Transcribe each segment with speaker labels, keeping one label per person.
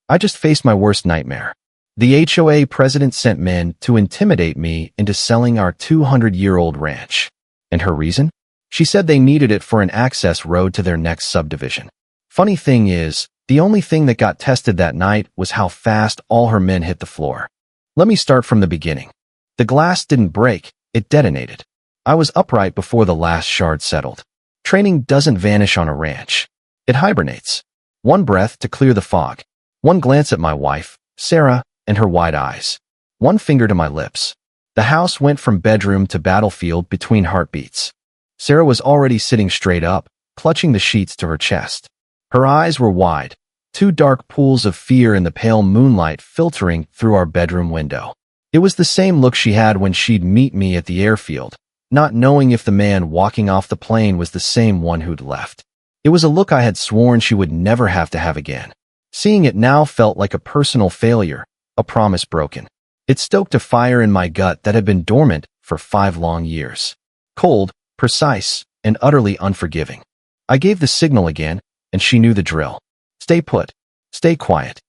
Speaker 1: I just faced my worst nightmare. The HOA president sent men to intimidate me into selling our 200-year-old ranch. And her reason? She said they needed it for an access road to their next subdivision. Funny thing is, the only thing that got tested that night was how fast all her men hit the floor. Let me start from the beginning. The glass didn't break, it detonated. I was upright before the last shard settled. Training doesn't vanish on a ranch. It hibernates. One breath to clear the fog. One glance at my wife, Sarah, and her wide eyes. One finger to my lips. The house went from bedroom to battlefield between heartbeats. Sarah was already sitting straight up, clutching the sheets to her chest. Her eyes were wide, two dark pools of fear in the pale moonlight filtering through our bedroom window. It was the same look she had when she'd meet me at the airfield, not knowing if the man walking off the plane was the same one who'd left. It was a look I had sworn she would never have to have again. Seeing it now felt like a personal failure, a promise broken. It stoked a fire in my gut that had been dormant for 5 long years. Cold, precise, and utterly unforgiving. I gave the signal again, and she knew the drill. Stay put. Stay quiet.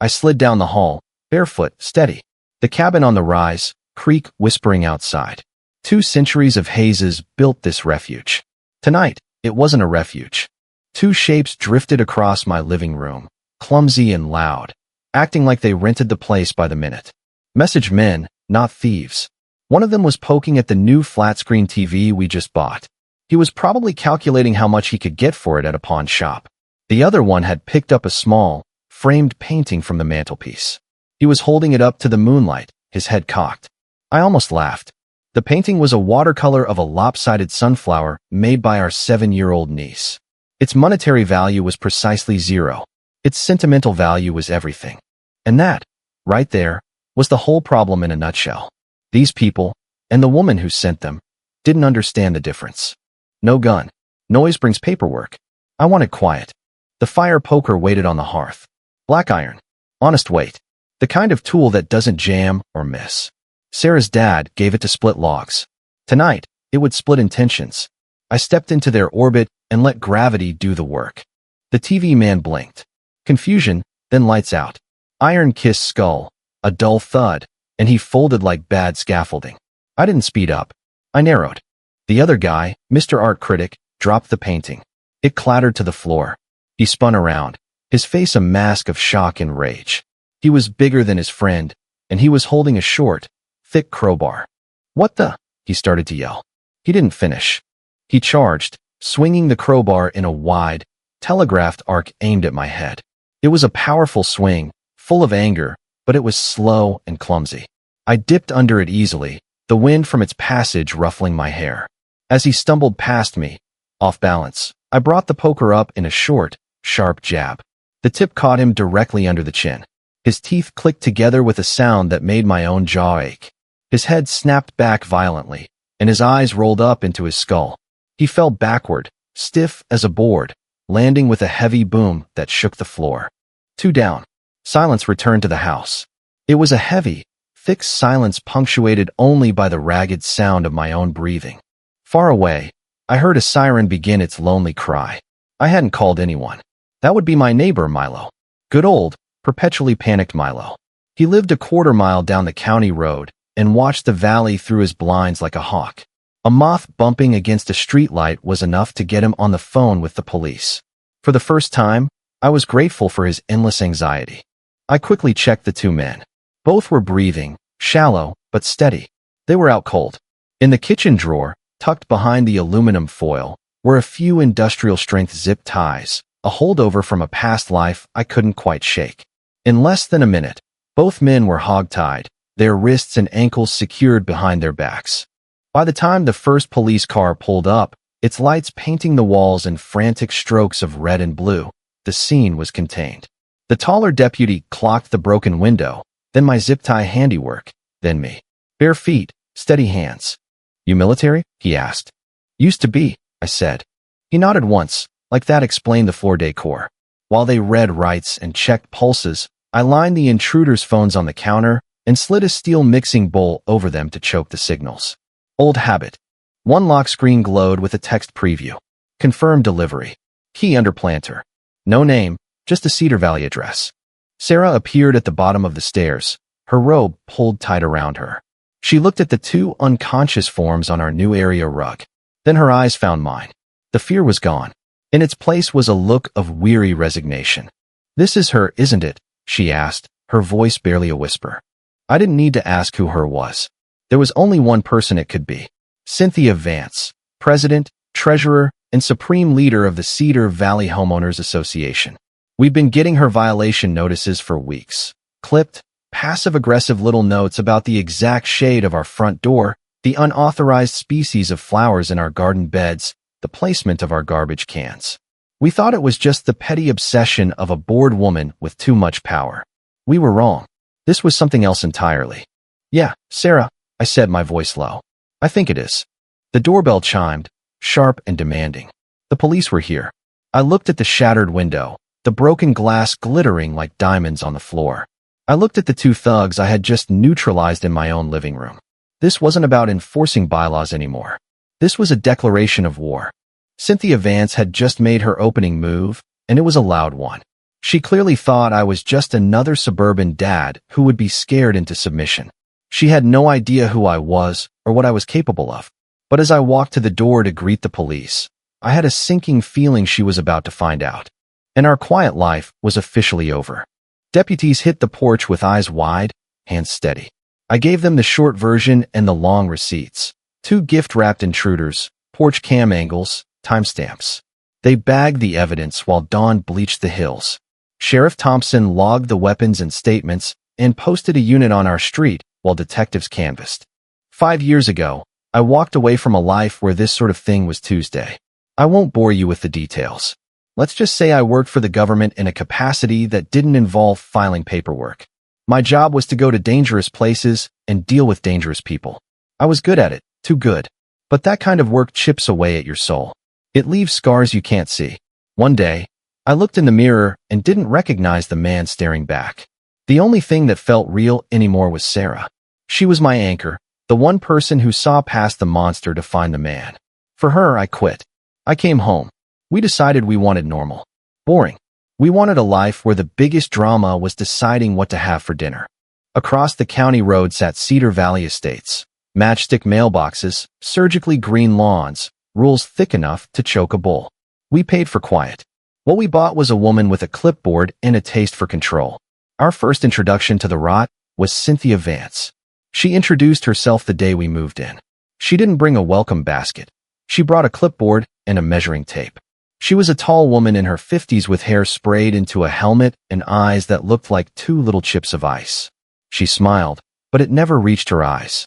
Speaker 1: I slid down the hall, barefoot, steady. The cabin on the rise, creak whispering outside. 2 centuries of hazes built this refuge. Tonight, it wasn't a refuge. 2 shapes drifted across my living room, clumsy and loud, acting like they rented the place by the minute. Message men, not thieves. One of them was poking at the new flat-screen TV we just bought. He was probably calculating how much he could get for it at a pawn shop. The other one had picked up a small, framed painting from the mantelpiece. He was holding it up to the moonlight, his head cocked. I almost laughed. The painting was a watercolor of a lopsided sunflower made by our 7-year-old niece. Its monetary value was precisely 0. Its sentimental value was everything. And that, right there, was the whole problem in a nutshell. These people, and the woman who sent them, didn't understand the difference. No gun. Noise brings paperwork. I wanted quiet. The fire poker waited on the hearth. Black iron. Honest weight. The kind of tool that doesn't jam or miss. Sarah's dad gave it to split logs. Tonight, it would split intentions. I stepped into their orbit and let gravity do the work. The TV man blinked. Confusion, then lights out. Iron kissed skull, a dull thud, and he folded like bad scaffolding. I didn't speed up. I narrowed. The other guy, Mr. Art Critic, dropped the painting. It clattered to the floor. He spun around, his face a mask of shock and rage. He was bigger than his friend, and he was holding a short, thick crowbar. What the? He started to yell. He didn't finish. He charged, swinging the crowbar in a wide, telegraphed arc aimed at my head. It was a powerful swing, full of anger, but it was slow and clumsy. I dipped under it easily, the wind from its passage ruffling my hair. As he stumbled past me, off balance, I brought the poker up in a short, sharp jab. The tip caught him directly under the chin. His teeth clicked together with a sound that made my own jaw ache. His head snapped back violently, and his eyes rolled up into his skull. He fell backward, stiff as a board, landing with a heavy boom that shook the floor. 2 down. Silence returned to the house. It was a heavy, thick silence punctuated only by the ragged sound of my own breathing. Far away, I heard a siren begin its lonely cry. I hadn't called anyone. That would be my neighbor, Milo. Good old, perpetually panicked Milo. He lived a quarter mile down the county road and watched the valley through his blinds like a hawk. A moth bumping against a streetlight was enough to get him on the phone with the police. For the first time, I was grateful for his endless anxiety. I quickly checked the 2 men. Both were breathing, shallow, but steady. They were out cold. In the kitchen drawer, tucked behind the aluminum foil, were a few industrial-strength zip ties, a holdover from a past life I couldn't quite shake. In less than a minute, both men were hog-tied, their wrists and ankles secured behind their backs. By the time the first police car pulled up, its lights painting the walls in frantic strokes of red and blue, the scene was contained. The taller deputy clocked the broken window, then my zip-tie handiwork, then me. Bare feet, steady hands. You military? He asked. Used to be, I said. He nodded once, like that explained the floor decor. While they read rights and checked pulses, I lined the intruders' phones on the counter and slid a steel mixing bowl over them to choke the signals. Old habit. One lock screen glowed with a text preview. Confirmed delivery. Key under planter. No name, just a Cedar Valley address. Sarah appeared at the bottom of the stairs, her robe pulled tight around her. She looked at the two unconscious forms on our new area rug. Then her eyes found mine. The fear was gone. In its place was a look of weary resignation. "This is her, isn't it?" she asked, her voice barely a whisper. I didn't need to ask who her was. There was only one person it could be. Cynthia Vance, president, treasurer, and supreme leader of the Cedar Valley Homeowners Association. We've been getting her violation notices for weeks. Clipped, passive-aggressive little notes about the exact shade of our front door, the unauthorized species of flowers in our garden beds, the placement of our garbage cans. We thought it was just the petty obsession of a bored woman with too much power. We were wrong. This was something else entirely. "Yeah, Sarah," I said, my voice low. "I think it is." The doorbell chimed, sharp and demanding. The police were here. I looked at the shattered window, the broken glass glittering like diamonds on the floor. I looked at the two thugs I had just neutralized in my own living room. This wasn't about enforcing bylaws anymore. This was a declaration of war. Cynthia Vance had just made her opening move, and it was a loud one. She clearly thought I was just another suburban dad who would be scared into submission. She had no idea who I was or what I was capable of. But as I walked to the door to greet the police, I had a sinking feeling she was about to find out. And our quiet life was officially over. Deputies hit the porch with eyes wide, hands steady. I gave them the short version and the long receipts. 2 gift-wrapped intruders, porch cam angles, timestamps. They bagged the evidence while dawn bleached the hills. Sheriff Thompson logged the weapons and statements and posted a unit on our street while detectives canvassed. 5 years ago, I walked away from a life where this sort of thing was Tuesday. I won't bore you with the details. Let's just say I worked for the government in a capacity that didn't involve filing paperwork. My job was to go to dangerous places and deal with dangerous people. I was good at it, too good. But that kind of work chips away at your soul. It leaves scars you can't see. One day, I looked in the mirror and didn't recognize the man staring back. The only thing that felt real anymore was Sarah. She was my anchor, the one person who saw past the monster to find the man. For her, I quit. I came home. We decided we wanted normal. Boring. We wanted a life where the biggest drama was deciding what to have for dinner. Across the county road sat Cedar Valley Estates. Matchstick mailboxes, surgically green lawns, rules thick enough to choke a bull. We paid for quiet. What we bought was a woman with a clipboard and a taste for control. Our first introduction to the rot was Cynthia Vance. She introduced herself the day we moved in. She didn't bring a welcome basket. She brought a clipboard and a measuring tape. She was a tall woman in her 50s with hair sprayed into a helmet and eyes that looked like 2 little chips of ice. She smiled, but it never reached her eyes.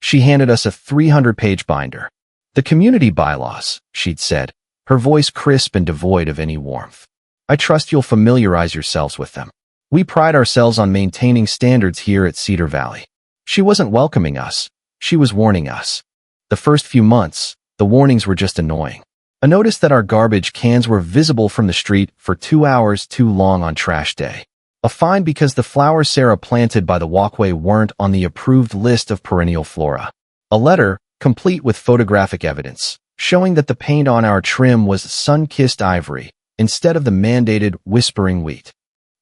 Speaker 1: She handed us a 300-page binder. "The community bylaws," she'd said, her voice crisp and devoid of any warmth. "I trust you'll familiarize yourselves with them. We pride ourselves on maintaining standards here at Cedar Valley." She wasn't welcoming us. She was warning us. The first few months, the warnings were just annoying. A notice that our garbage cans were visible from the street for 2 hours too long on trash day. A fine because the flowers Sarah planted by the walkway weren't on the approved list of perennial flora. A letter, complete with photographic evidence, showing that the paint on our trim was sun-kissed ivory instead of the mandated whispering wheat.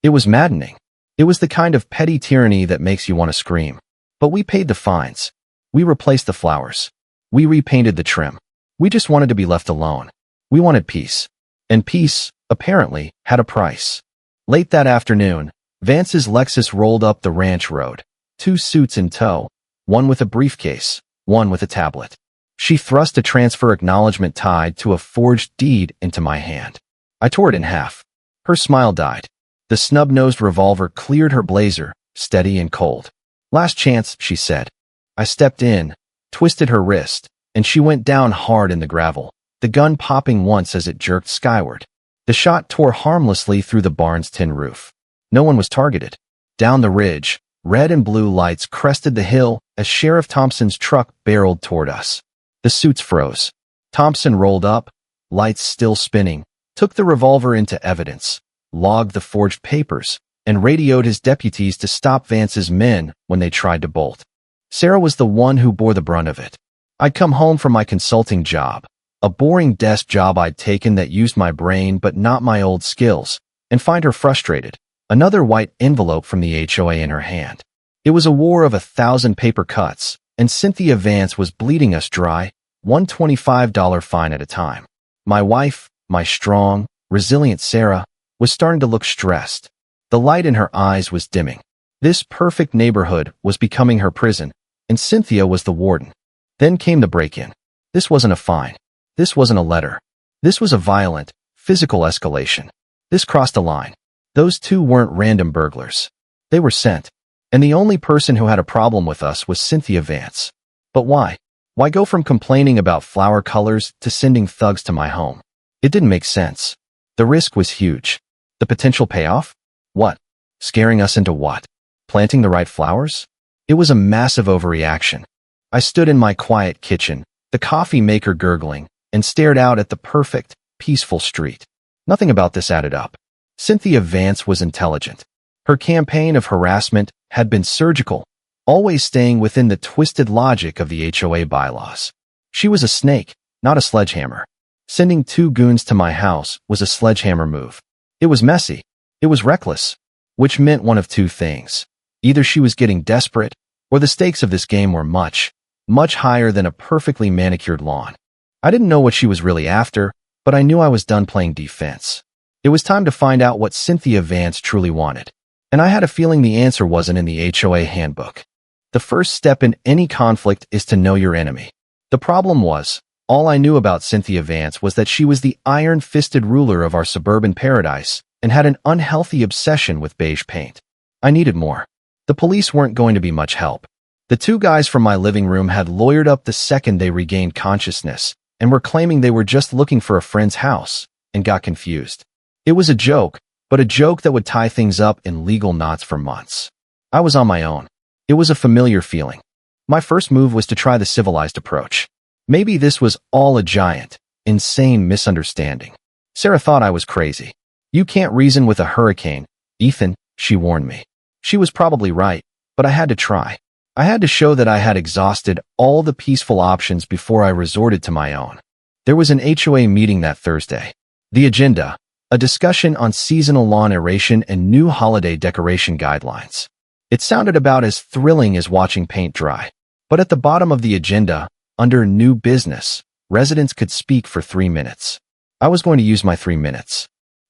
Speaker 1: It was maddening. It was the kind of petty tyranny that makes you want to scream. But we paid the fines. We replaced the flowers. We repainted the trim. We just wanted to be left alone. We wanted peace. And peace, apparently, had a price. Late that afternoon, Vance's Lexus rolled up the ranch road, 2 suits in tow, one with a briefcase, one with a tablet. She thrust a transfer acknowledgement tied to a forged deed into my hand. I tore it in half. Her smile died. The snub-nosed revolver cleared her blazer, steady and cold. "Last chance," she said. I stepped in, twisted her wrist, and she went down hard in the gravel, the gun popping once as it jerked skyward. The shot tore harmlessly through the barn's tin roof. No one was targeted. Down the ridge, red and blue lights crested the hill as Sheriff Thompson's truck barreled toward us. The suits froze. Thompson rolled up, lights still spinning, took the revolver into evidence, logged the forged papers, and radioed his deputies to stop Vance's men when they tried to bolt. Sarah was the one who bore the brunt of it. I'd come home from my consulting job, a boring desk job I'd taken that used my brain but not my old skills, and find her frustrated, another white envelope from the HOA in her hand. It was a war of 1,000 paper cuts, and Cynthia Vance was bleeding us dry, $125 fine at a time. My wife, my strong, resilient Sarah, was starting to look stressed. The light in her eyes was dimming. This perfect neighborhood was becoming her prison, and Cynthia was the warden. Then came the break-in. This wasn't a fine. This wasn't a letter. This was a violent, physical escalation. This crossed a line. Those two weren't random burglars. They were sent. And the only person who had a problem with us was Cynthia Vance. But why? Why go from complaining about flower colors to sending thugs to my home? It didn't make sense. The risk was huge. The potential payoff? What? Scaring us into what? Planting the right flowers? It was a massive overreaction. I stood in my quiet kitchen, the coffee maker gurgling, and stared out at the perfect, peaceful street. Nothing about this added up. Cynthia Vance was intelligent. Her campaign of harassment had been surgical, always staying within the twisted logic of the HOA bylaws. She was a snake, not a sledgehammer. Sending two goons to my house was a sledgehammer move. It was messy. It was reckless, which meant one of two things. Either she was getting desperate, or the stakes of this game were much, much higher than a perfectly manicured lawn. I didn't know what she was really after, but I knew I was done playing defense. It was time to find out what Cynthia Vance truly wanted. And I had a feeling the answer wasn't in the HOA handbook. The first step in any conflict is to know your enemy. The problem was, all I knew about Cynthia Vance was that she was the iron-fisted ruler of our suburban paradise and had an unhealthy obsession with beige paint. I needed more. The police weren't going to be much help. The two guys from my living room had lawyered up the second they regained consciousness and were claiming they were just looking for a friend's house and got confused. It was a joke, but a joke that would tie things up in legal knots for months. I was on my own. It was a familiar feeling. My first move was to try the civilized approach. Maybe this was all a giant, insane misunderstanding. Sarah thought I was crazy. You can't reason with a hurricane, Ethan, she warned me. She was probably right, but I had to try. I had to show that I had exhausted all the peaceful options before I resorted to my own. There was an HOA meeting that Thursday. The agenda: a discussion on seasonal lawn aeration and new holiday decoration guidelines. It sounded about as thrilling as watching paint dry. But at the bottom of the agenda, under new business, residents could speak for 3 minutes. I was going to use my 3 minutes.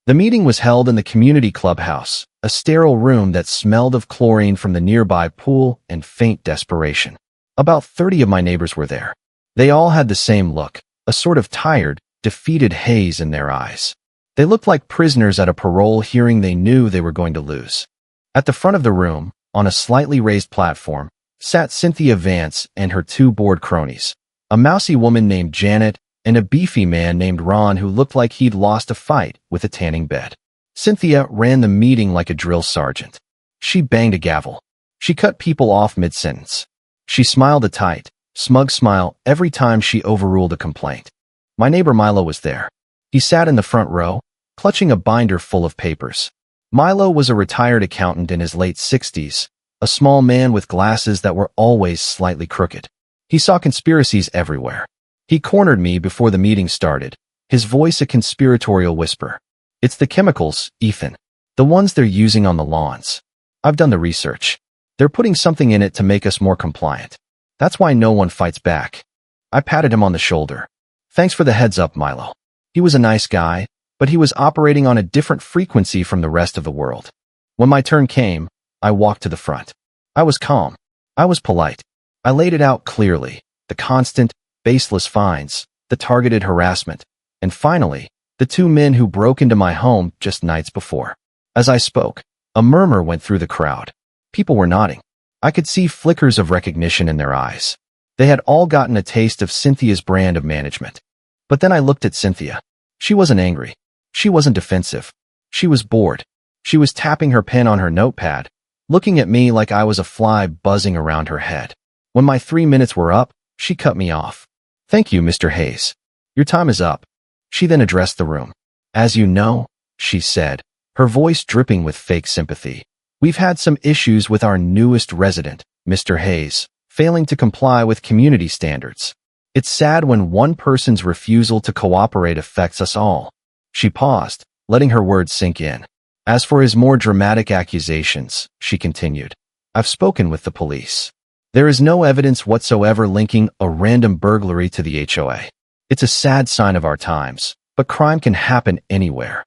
Speaker 1: The meeting was held in the community clubhouse, a sterile room that smelled of chlorine from the nearby pool and faint desperation. About 30 of my neighbors were there. They all had the same look, a sort of tired, defeated haze in their eyes. They looked like prisoners at a parole hearing they knew they were going to lose. At the front of the room, on a slightly raised platform, sat Cynthia Vance and her two bored cronies, a mousy woman named Janet and a beefy man named Ron who looked like he'd lost a fight with a tanning bed. Cynthia ran the meeting like a drill sergeant. She banged a gavel. She cut people off mid-sentence. She smiled a tight, smug smile every time she overruled a complaint. My neighbor Milo was there. He sat in the front row, clutching a binder full of papers. Milo was a retired accountant in his late 60s, a small man with glasses that were always slightly crooked. He saw conspiracies everywhere. He cornered me before the meeting started, his voice a conspiratorial whisper. It's the chemicals, Ethan. The ones they're using on the lawns. I've done the research. They're putting something in it to make us more compliant. That's why no one fights back. I patted him on the shoulder. Thanks for the heads up, Milo. He was a nice guy, but he was operating on a different frequency from the rest of the world. When my turn came, I walked to the front. I was calm. I was polite. I laid it out clearly, the constant, baseless fines, the targeted harassment, and finally, the two men who broke into my home just nights before. As I spoke, a murmur went through the crowd. People were nodding. I could see flickers of recognition in their eyes. They had all gotten a taste of Cynthia's brand of management. But then I looked at Cynthia. She wasn't angry. She wasn't defensive. She was bored. She was tapping her pen on her notepad, looking at me like I was a fly buzzing around her head. When my 3 minutes were up, she cut me off. Thank you, Mr. Hayes. Your time is up. She then addressed the room. As you know, she said, her voice dripping with fake sympathy, we've had some issues with our newest resident, Mr. Hayes, failing to comply with community standards. It's sad when one person's refusal to cooperate affects us all. She paused, letting her words sink in. As for his more dramatic accusations, she continued, I've spoken with the police. There is no evidence whatsoever linking a random burglary to the HOA. It's a sad sign of our times, but crime can happen anywhere.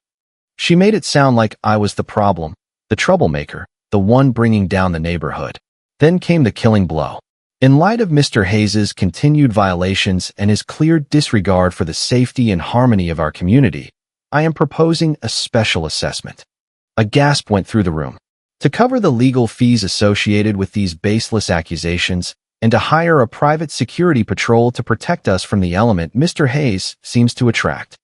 Speaker 1: She made it sound like I was the problem, the troublemaker, the one bringing down the neighborhood. Then came the killing blow. In light of Mr. Hayes's continued violations and his clear disregard for the safety and harmony of our community, I am proposing a special assessment. A gasp went through the room. To cover the legal fees associated with these baseless accusations and to hire a private security patrol to protect us from the element Mr. Hayes seems to attract.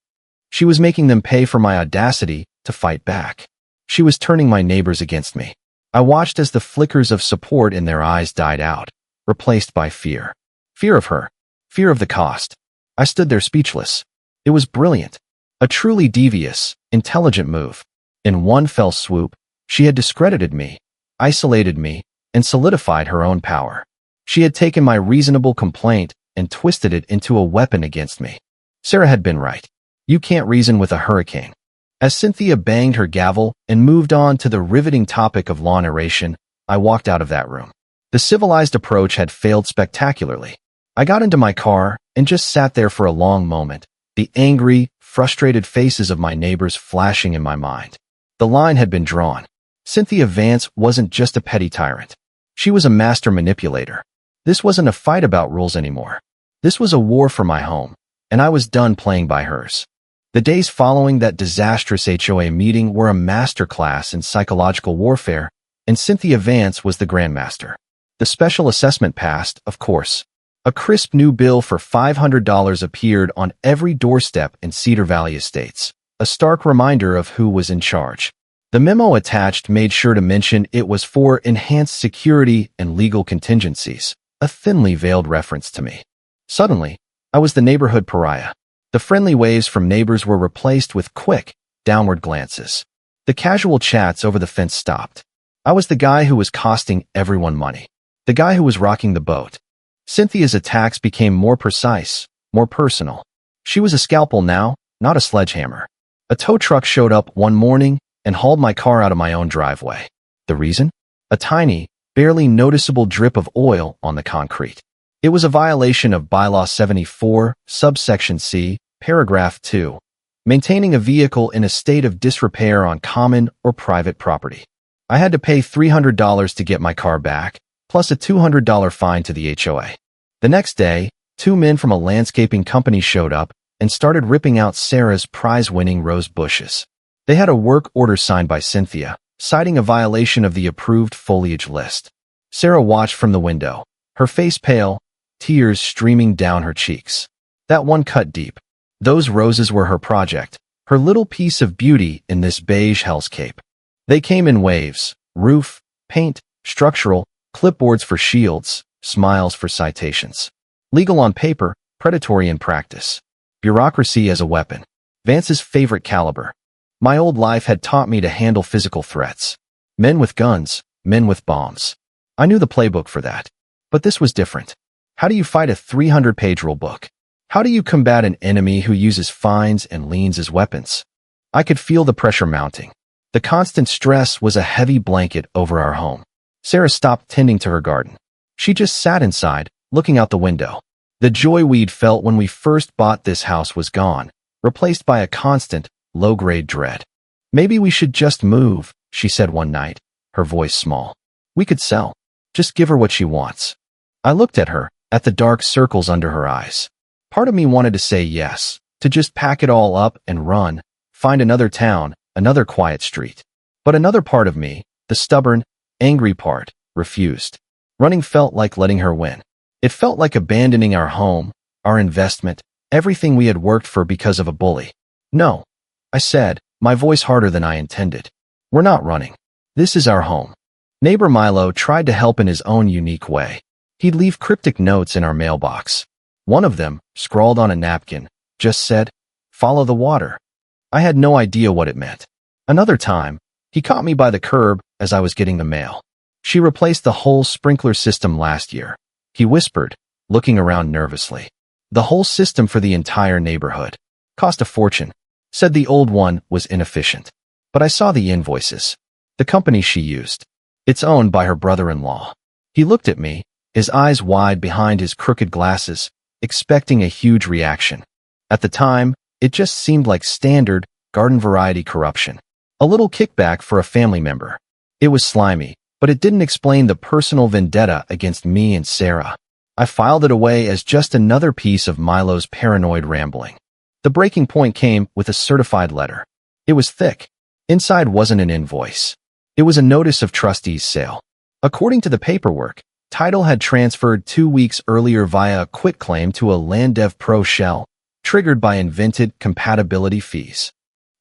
Speaker 1: She was making them pay for my audacity to fight back. She was turning my neighbors against me. I watched as the flickers of support in their eyes died out, replaced by fear. Fear of her. Fear of the cost. I stood there speechless. It was brilliant. A truly devious, intelligent move. In one fell swoop, she had discredited me, isolated me, and solidified her own power. She had taken my reasonable complaint and twisted it into a weapon against me. Sarah had been right. You can't reason with a hurricane. As Cynthia banged her gavel and moved on to the riveting topic of law narration, I walked out of that room. The civilized approach had failed spectacularly. I got into my car and just sat there for a long moment, the angry, frustrated faces of my neighbors flashing in my mind. The line had been drawn. Cynthia Vance wasn't just a petty tyrant. She was a master manipulator. This wasn't a fight about rules anymore. This was a war for my home, and I was done playing by hers. The days following that disastrous HOA meeting were a masterclass in psychological warfare, and Cynthia Vance was the grandmaster. The special assessment passed, of course. A crisp new bill for $500 appeared on every doorstep in Cedar Valley Estates, a stark reminder of who was in charge. The memo attached made sure to mention it was for enhanced security and legal contingencies, a thinly veiled reference to me. Suddenly, I was the neighborhood pariah. The friendly waves from neighbors were replaced with quick, downward glances. The casual chats over the fence stopped. I was the guy who was costing everyone money. The guy who was rocking the boat. Cynthia's attacks became more precise, more personal. She was a scalpel now, not a sledgehammer. A tow truck showed up one morning and hauled my car out of my own driveway. The reason? A tiny, barely noticeable drip of oil on the concrete. It was a violation of Bylaw 74, subsection C, paragraph 2, maintaining a vehicle in a state of disrepair on common or private property. I had to pay $300 to get my car back, plus a $200 fine to the HOA. The next day, two men from a landscaping company showed up and started ripping out Sarah's prize-winning rose bushes. They had a work order signed by Cynthia, citing a violation of the approved foliage list. Sarah watched from the window, her face pale, tears streaming down her cheeks. That one cut deep. Those roses were her project, her little piece of beauty in this beige hellscape. They came in waves: roof, paint, structural, clipboards for shields, smiles for citations. Legal on paper, predatory in practice. Bureaucracy as a weapon. Vance's favorite caliber. My old life had taught me to handle physical threats. Men with guns, men with bombs. I knew the playbook for that. But this was different. How do you fight a 300-page rule book? How do you combat an enemy who uses fines and liens as weapons? I could feel the pressure mounting. The constant stress was a heavy blanket over our home. Sarah stopped tending to her garden. She just sat inside, looking out the window. The joy we'd felt when we first bought this house was gone, replaced by a constant, low-grade dread. Maybe we should just move, she said one night, her voice small. We could sell. Just give her what she wants. I looked at her, at the dark circles under her eyes. Part of me wanted to say yes, to just pack it all up and run, find another town, another quiet street. But another part of me, the stubborn, angry part, refused. Running felt like letting her win. It felt like abandoning our home, our investment, everything we had worked for because of a bully. No, I said, my voice harder than I intended. We're not running. This is our home. Neighbor Milo tried to help in his own unique way. He'd leave cryptic notes in our mailbox. One of them, scrawled on a napkin, just said, "Follow the water." I had no idea what it meant. Another time, he caught me by the curb as I was getting the mail. "She replaced the whole sprinkler system last year," he whispered, looking around nervously. "The whole system for the entire neighborhood. Cost a fortune. Said the old one was inefficient." But but I saw the invoices. The company she used. It's owned by her brother-in-law. He looked at me, his eyes wide behind his crooked glasses, expecting a huge reaction. At the time, it just seemed like standard, garden-variety corruption. A little kickback for a family member. It was slimy, but it didn't explain the personal vendetta against me and Sarah. I filed it away as just another piece of Milo's paranoid rambling. The breaking point came with a certified letter. It was thick. Inside wasn't an invoice. It was a notice of trustee's sale. According to the paperwork, title had transferred 2 weeks earlier via a quitclaim to a LandDev Pro shell, triggered by invented compatibility fees.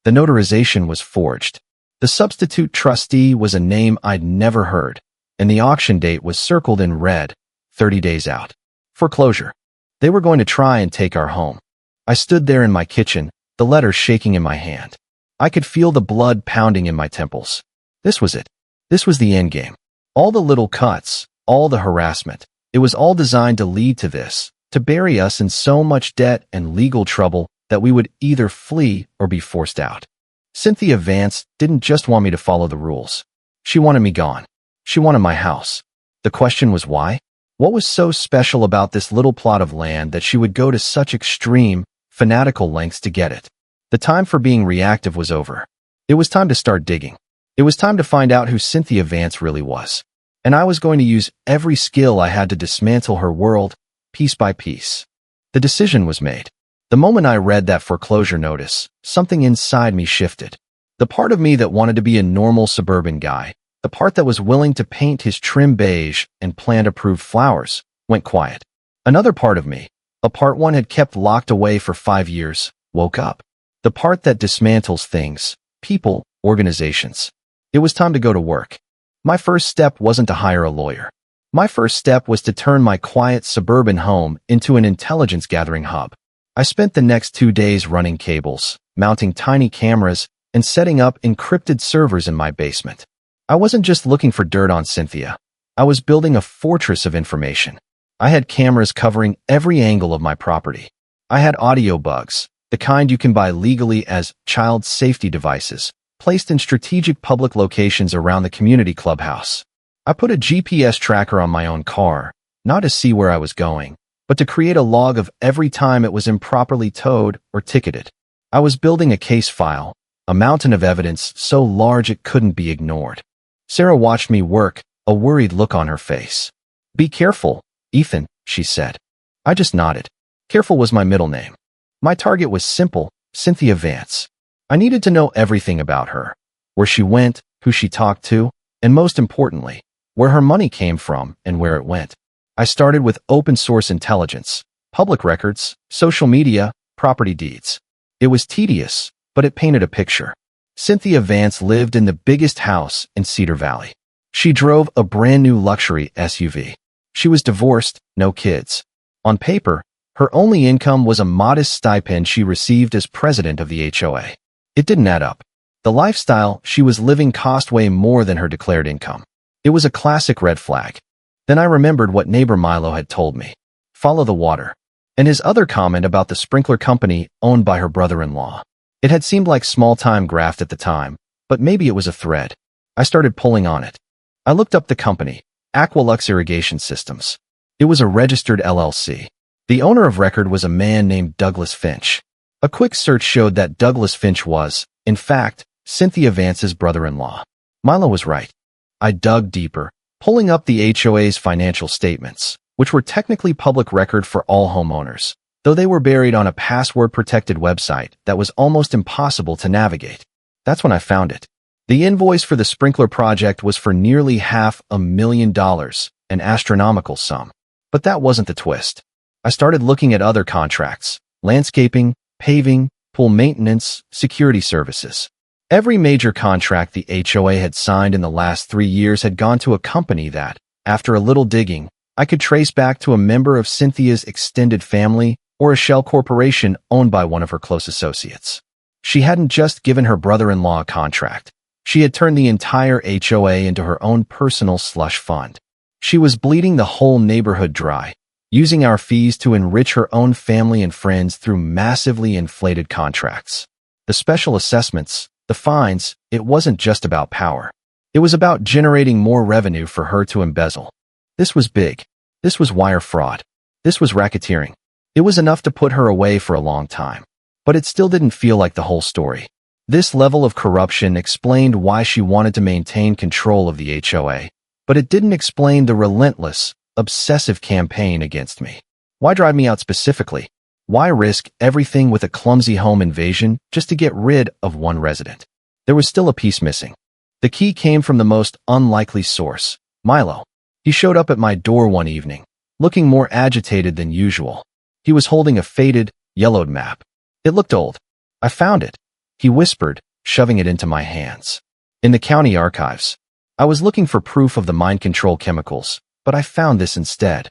Speaker 1: The notarization was forged. The substitute trustee was a name I'd never heard, and the auction date was circled in red, 30 days out. Foreclosure. They were going to try and take our home. I stood there in my kitchen, the letter shaking in my hand. I could feel the blood pounding in my temples. This was it. This was the endgame. All the little cuts, all the harassment, it was all designed to lead to this, to bury us in so much debt and legal trouble that we would either flee or be forced out. Cynthia Vance didn't just want me to follow the rules. She wanted me gone. She wanted my house. The question was why? What was so special about this little plot of land that she would go to such extreme, fanatical lengths to get it? The time for being reactive was over. It was time to start digging. It was time to find out who Cynthia Vance really was. And I was going to use every skill I had to dismantle her world, piece by piece. The decision was made. The moment I read that foreclosure notice, something inside me shifted. The part of me that wanted to be a normal suburban guy, the part that was willing to paint his trim beige and plant approved flowers, went quiet. Another part of me, a part one had kept locked away for 5 years, woke up. The part that dismantles things, people, organizations. It was time to go to work. My first step wasn't to hire a lawyer. My first step was to turn my quiet suburban home into an intelligence-gathering hub. I spent the next 2 days running cables, mounting tiny cameras, and setting up encrypted servers in my basement. I wasn't just looking for dirt on Cynthia. I was building a fortress of information. I had cameras covering every angle of my property. I had audio bugs, the kind you can buy legally as child safety devices, placed in strategic public locations around the community clubhouse. I put a GPS tracker on my own car, not to see where I was going, but to create a log of every time it was improperly towed or ticketed. I was building a case file, a mountain of evidence so large it couldn't be ignored. Sarah watched me work, a worried look on her face. "Be careful, Ethan," she said. I just nodded. Careful was my middle name. My target was simple, Cynthia Vance. I needed to know everything about her, where she went, who she talked to, and most importantly, where her money came from and where it went. I started with open source intelligence, public records, social media, property deeds. It was tedious, but it painted a picture. Cynthia Vance lived in the biggest house in Cedar Valley. She drove a brand new luxury SUV. She was divorced, no kids. On paper, her only income was a modest stipend she received as president of the HOA. It didn't add up. The lifestyle she was living cost way more than her declared income. It was a classic red flag. Then I remembered what neighbor Milo had told me. Follow the water. And his other comment about the sprinkler company owned by her brother-in-law. It had seemed like small-time graft at the time, but maybe it was a thread. I started pulling on it. I looked up the company, Aqualux Irrigation Systems. It was a registered LLC. The owner of record was a man named Douglas Finch. A quick search showed that Douglas Finch was, in fact, Cynthia Vance's brother-in-law. Milo was right. I dug deeper, pulling up the HOA's financial statements, which were technically public record for all homeowners, though they were buried on a password-protected website that was almost impossible to navigate. That's when I found it. The invoice for the sprinkler project was for nearly $500,000, an astronomical sum. But that wasn't the twist. I started looking at other contracts, landscaping, paving, pool maintenance, security services. Every major contract the HOA had signed in the last 3 years had gone to a company that, after a little digging, I could trace back to a member of Cynthia's extended family or a shell corporation owned by one of her close associates. She hadn't just given her brother-in-law a contract. She had turned the entire HOA into her own personal slush fund. She was bleeding the whole neighborhood dry, using our fees to enrich her own family and friends through massively inflated contracts. The special assessments, The fines, it wasn't just about power. It was about generating more revenue for her to embezzle. This was big. This was wire fraud. This was racketeering. It was enough to put her away for a long time. But it still didn't feel like the whole story. This level of corruption explained why she wanted to maintain control of the HOA, but it didn't explain the relentless, obsessive campaign against me. Why drive me out specifically? Why risk everything with a clumsy home invasion just to get rid of one resident? There was still a piece missing. The key came from the most unlikely source, Milo. He showed up at my door one evening, looking more agitated than usual. He was holding a faded, yellowed map. It looked old. I found it, he whispered, shoving it into my hands. In the county archives. I was looking for proof of the mind control chemicals, but I found this instead.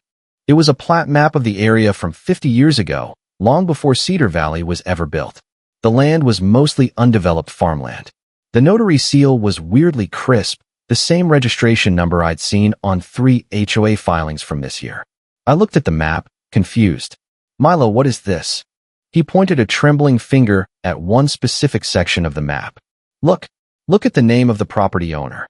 Speaker 1: It was a plat map of the area from 50 years ago, long before Cedar Valley was ever built. The land was mostly undeveloped farmland. The notary seal was weirdly crisp, the same registration number I'd seen on 3 HOA filings from this year. I looked at the map, confused. Milo, what is this? He pointed a trembling finger at one specific section of the map. Look at the name of the property owner.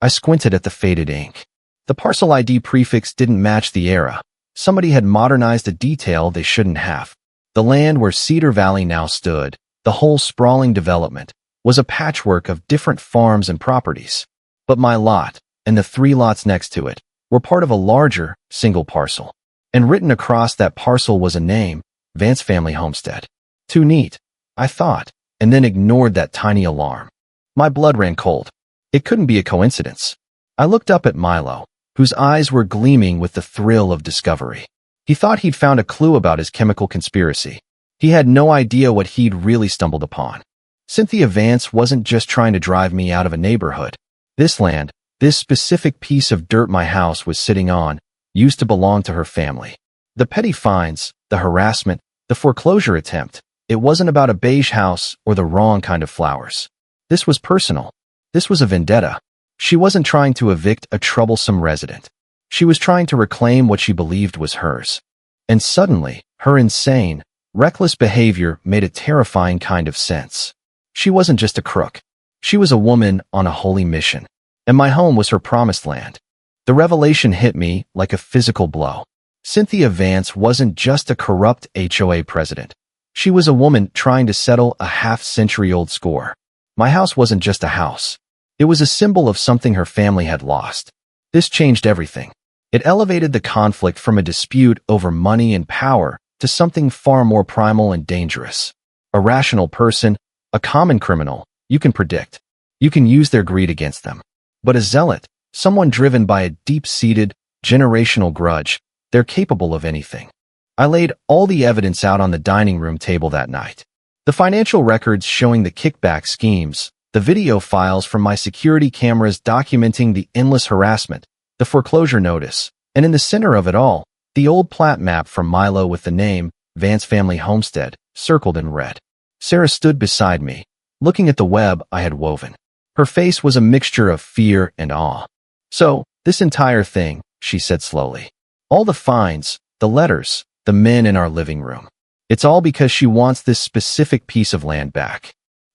Speaker 1: I squinted at the faded ink. The parcel ID prefix didn't match the era. Somebody had modernized a detail they shouldn't have. The land where Cedar Valley now stood, the whole sprawling development, was a patchwork of different farms and properties. But my lot, and the 3 lots next to it, were part of a larger, single parcel. And written across that parcel was a name, Vance Family Homestead. Too neat, I thought, and then ignored that tiny alarm. My blood ran cold. It couldn't be a coincidence. I looked up at Milo, whose eyes were gleaming with the thrill of discovery. He thought he'd found a clue about his chemical conspiracy. He had no idea what he'd really stumbled upon. Cynthia Vance wasn't just trying to drive me out of a neighborhood. This land, this specific piece of dirt my house was sitting on, used to belong to her family. The petty fines, the harassment, the foreclosure attempt, it wasn't about a beige house or the wrong kind of flowers. This was personal. This was a vendetta. She wasn't trying to evict a troublesome resident. She was trying to reclaim what she believed was hers. And suddenly, her insane, reckless behavior made a terrifying kind of sense. She wasn't just a crook. She was a woman on a holy mission. And my home was her promised land. The revelation hit me like a physical blow. Cynthia Vance wasn't just a corrupt HOA president. She was a woman trying to settle a half-century-old score. My house wasn't just a house. It was a symbol of something her family had lost. This changed everything. It elevated the conflict from a dispute over money and power to something far more primal and dangerous. A rational person, a common criminal, you can predict. You can use their greed against them. But a zealot, someone driven by a deep-seated, generational grudge, they're capable of anything. I laid all the evidence out on the dining room table that night. The financial records showing the kickback schemes, the video files from my security cameras documenting the endless harassment, the foreclosure notice, and in the center of it all, the old plat map from Milo with the name, Vance Family Homestead, circled in red. Sarah stood beside me, looking at the web I had woven. Her face was a mixture of fear and awe. So, this entire thing, she said slowly. All the fines, the letters, the men in our living room. It's all because she wants this specific piece of land back.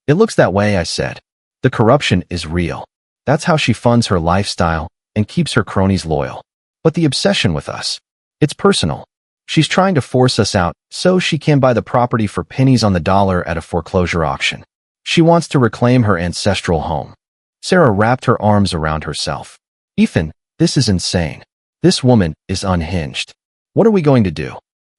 Speaker 1: It looks that way, I said. The corruption is real. That's how she funds her lifestyle and keeps her cronies loyal. But the obsession with us, it's personal. She's trying to force us out so she can buy the property for pennies on the dollar at a foreclosure auction. She wants to reclaim her ancestral home. Sarah wrapped her arms around herself. Ethan, this is insane. This woman is unhinged. What are we going to do?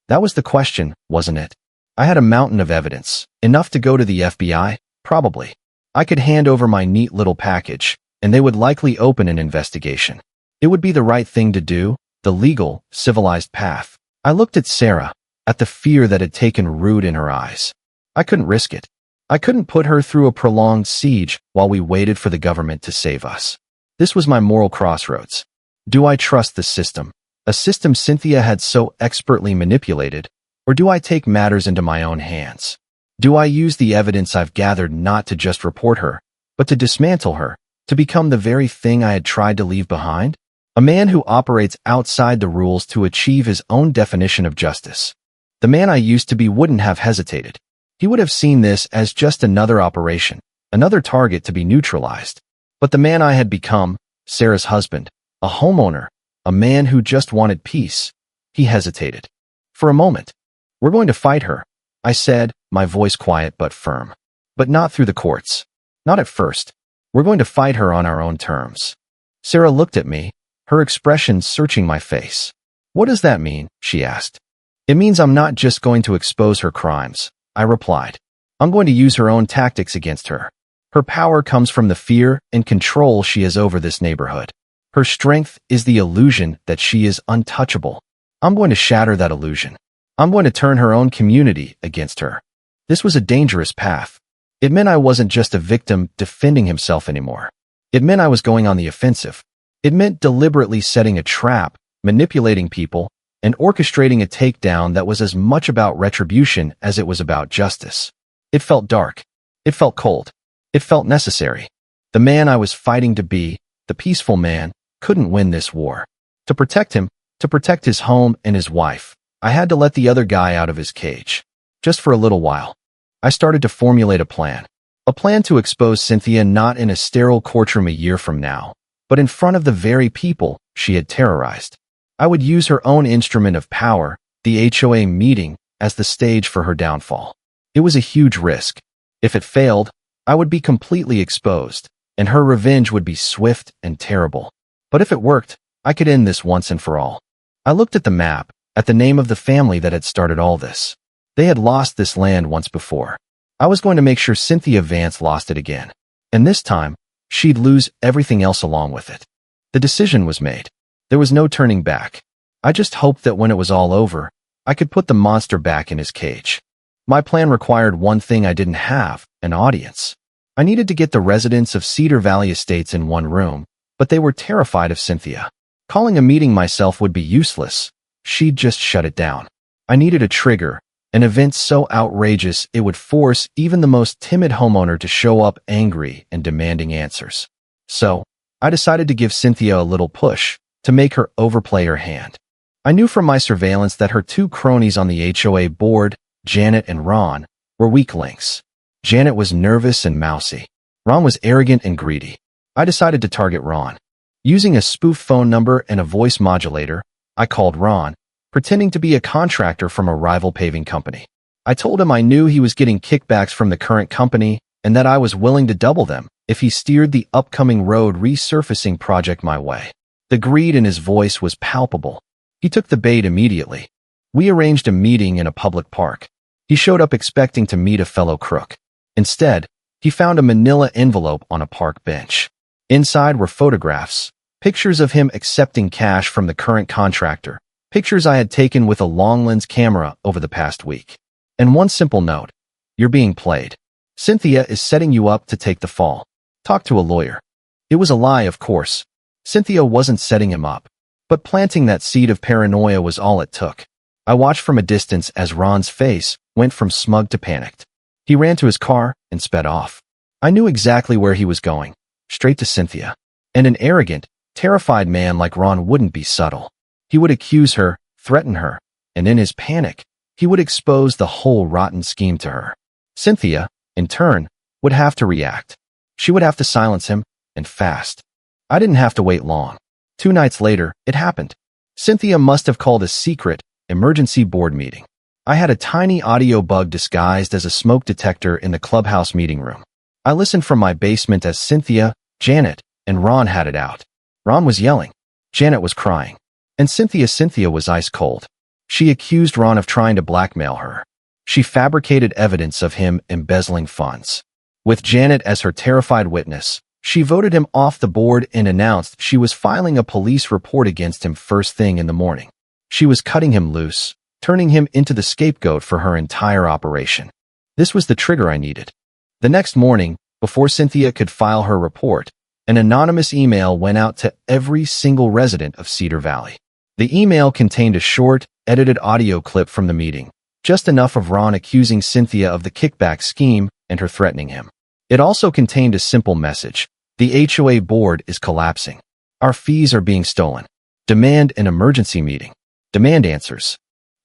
Speaker 1: That was the question, wasn't it? I had a mountain of evidence, enough to go to the FBI, probably. I could hand over my neat little package, and they would likely open an investigation. It would be the right thing to do, the legal, civilized path. I looked at Sarah, at the fear that had taken root in her eyes. I couldn't risk it. I couldn't put her through a prolonged siege while we waited for the government to save us. This was my moral crossroads. Do I trust the system, a system Cynthia had so expertly manipulated, or do I take matters into my own hands? Do I use the evidence I've gathered not to just report her, but to dismantle her, to become the very thing I had tried to leave behind? A man who operates outside the rules to achieve his own definition of justice. The man I used to be wouldn't have hesitated. He would have seen this as just another operation, another target to be neutralized. But the man I had become, Sarah's husband, a homeowner, a man who just wanted peace, he hesitated. For a moment. We're going to fight her, I said, my voice quiet but firm. But not through the courts. Not at first. We're going to fight her on our own terms. Sarah looked at me, her expression searching my face. What does that mean? She asked. It means I'm not just going to expose her crimes, I replied. I'm going to use her own tactics against her. Her power comes from the fear and control she has over this neighborhood. Her strength is the illusion that she is untouchable. I'm going to shatter that illusion. I'm going to turn her own community against her. This was a dangerous path. It meant I wasn't just a victim defending himself anymore. It meant I was going on the offensive. It meant deliberately setting a trap, manipulating people, and orchestrating a takedown that was as much about retribution as it was about justice. It felt dark. It felt cold. It felt necessary. The man I was fighting to be, the peaceful man, couldn't win this war. To protect him, to protect his home and his wife, I had to let the other guy out of his cage. Just for a little while. I started to formulate a plan. A plan to expose Cynthia not in a sterile courtroom a year from now, but in front of the very people she had terrorized. I would use her own instrument of power, the HOA meeting, as the stage for her downfall. It was a huge risk. If it failed, I would be completely exposed, and her revenge would be swift and terrible. But if it worked, I could end this once and for all. I looked at the map, at the name of the family that had started all this. They had lost this land once before. I was going to make sure Cynthia Vance lost it again. And this time, she'd lose everything else along with it. The decision was made. There was no turning back. I just hoped that when it was all over, I could put the monster back in his cage. My plan required one thing I didn't have, an audience. I needed to get the residents of Cedar Valley Estates in one room, but they were terrified of Cynthia. Calling a meeting myself would be useless. She'd just shut it down. I needed a trigger, an event so outrageous it would force even the most timid homeowner to show up angry and demanding answers. So, I decided to give Cynthia a little push, to make her overplay her hand. I knew from my surveillance that her two cronies on the HOA board, Janet and Ron, were weak links. Janet was nervous and mousy. Ron was arrogant and greedy. I decided to target Ron. Using a spoof phone number and a voice modulator, I called Ron, pretending to be a contractor from a rival paving company. I told him I knew he was getting kickbacks from the current company and that I was willing to double them if he steered the upcoming road resurfacing project my way. The greed in his voice was palpable. He took the bait immediately. We arranged a meeting in a public park. He showed up expecting to meet a fellow crook. Instead, he found a manila envelope on a park bench. Inside were photographs, pictures of him accepting cash from the current contractor, pictures I had taken with a long lens camera over the past week. And one simple note: you're being played. Cynthia is setting you up to take the fall. Talk to a lawyer. It was a lie, of course. Cynthia wasn't setting him up, but planting that seed of paranoia was all it took. I watched from a distance as Ron's face went from smug to panicked. He ran to his car and sped off. I knew exactly where he was going, straight to Cynthia. And an arrogant, terrified man like Ron wouldn't be subtle. He would accuse her, threaten her, and in his panic, he would expose the whole rotten scheme to her. Cynthia, in turn, would have to react. She would have to silence him, and fast. I didn't have to wait long. 2 nights later, it happened. Cynthia must have called a secret, emergency board meeting. I had a tiny audio bug disguised as a smoke detector in the clubhouse meeting room. I listened from my basement as Cynthia, Janet, and Ron had it out. Ron was yelling. Janet was crying. And Cynthia was ice cold. She accused Ron of trying to blackmail her. She fabricated evidence of him embezzling funds. With Janet as her terrified witness, she voted him off the board and announced she was filing a police report against him first thing in the morning. She was cutting him loose, turning him into the scapegoat for her entire operation. This was the trigger I needed. The next morning, before Cynthia could file her report, an anonymous email went out to every single resident of Cedar Valley. The email contained a short, edited audio clip from the meeting, just enough of Ron accusing Cynthia of the kickback scheme and her threatening him. It also contained a simple message: the HOA board is collapsing. Our fees are being stolen. Demand an emergency meeting. Demand answers.